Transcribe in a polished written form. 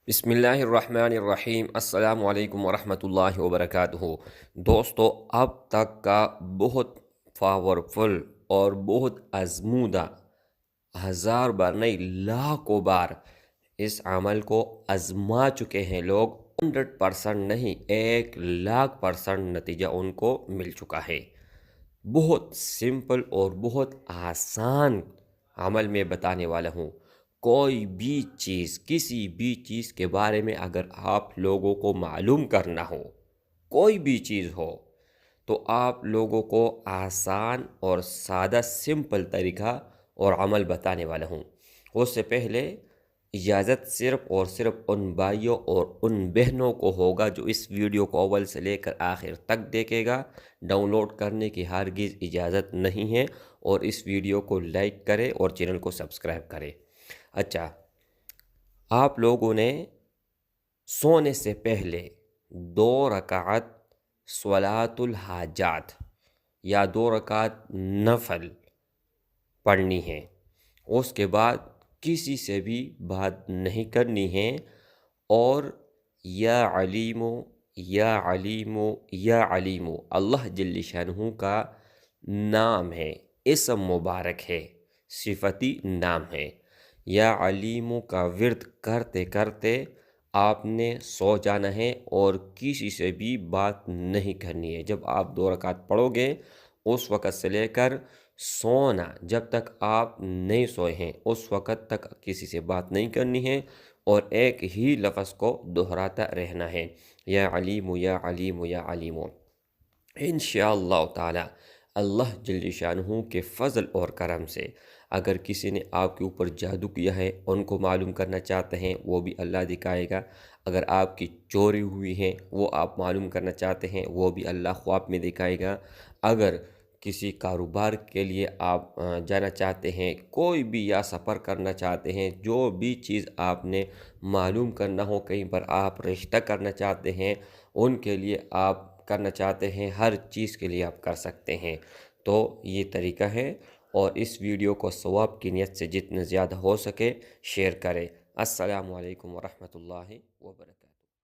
بسم اللہ الرحمن الرحیم۔ السلام علیکم ورحمۃ اللہ وبرکاتہ۔ دوستو، اب تک کا بہت پاورفل اور بہت آزمودہ، ہزار بار نہیں لاکھوں بار اس عمل کو آزما چکے ہیں لوگ، 100% نہیں 1,00,000% نتیجہ ان کو مل چکا ہے۔ بہت سمپل اور بہت آسان عمل میں بتانے والا ہوں۔ کوئی بھی چیز، کسی بھی چیز کے بارے میں اگر آپ لوگوں کو معلوم کرنا ہو، کوئی بھی چیز ہو، تو آپ لوگوں کو آسان اور سادہ سمپل طریقہ اور عمل بتانے والا ہوں۔ اس سے پہلے اجازت صرف اور صرف ان بھائیوں اور ان بہنوں کو ہوگا جو اس ویڈیو کو اول سے لے کر آخر تک دیکھے گا۔ ڈاؤن لوڈ کرنے کی ہرگز اجازت نہیں ہے، اور اس ویڈیو کو لائک کرے اور چینل کو سبسکرائب کرے۔ اچھا، آپ لوگوں نے سونے سے پہلے 2 رکعت صلاۃ الحاجات یا 2 رکعت نفل پڑھنی ہے۔ اس کے بعد کسی سے بھی بات نہیں کرنی ہے، اور یا علیمو یا علیمو یا علیمو اللہ جل شانہ کا نام ہے، اسم مبارک ہے، صفتی نام ہے۔ یا علیمو کا ورد کرتے کرتے آپ نے سو جانا ہے اور کسی سے بھی بات نہیں کرنی ہے۔ جب آپ 2 رکعت پڑھو گے، اس وقت سے لے کر سونا جب تک آپ نہیں سوئے ہیں اس وقت تک کسی سے بات نہیں کرنی ہے، اور ایک ہی لفظ کو دہراتا رہنا ہے، یا علیم یا علیم یا علیم۔ انشاءاللہ تعالی اللہ جل شانہ کے فضل اور کرم سے اگر کسی نے آپ کے اوپر جادو کیا ہے، ان کو معلوم کرنا چاہتے ہیں، وہ بھی اللہ دکھائے گا۔ اگر آپ کی چوری ہوئی ہے، وہ آپ معلوم کرنا چاہتے ہیں، وہ بھی اللہ خواب میں دکھائے گا۔ اگر کسی کاروبار کے لیے آپ جانا چاہتے ہیں، کوئی بھی یا سفر کرنا چاہتے ہیں، جو بھی چیز آپ نے معلوم کرنا ہو، کہیں پر آپ رشتہ کرنا چاہتے ہیں، ان کے لیے آپ کرنا چاہتے ہیں، ہر چیز کے لیے آپ کر سکتے ہیں۔ تو یہ طریقہ ہے، اور اس ویڈیو کو ثواب کی نیت سے جتنے زیادہ ہو سکے شیئر کریں۔ السلام علیکم ورحمۃ اللہ وبرکاتہ۔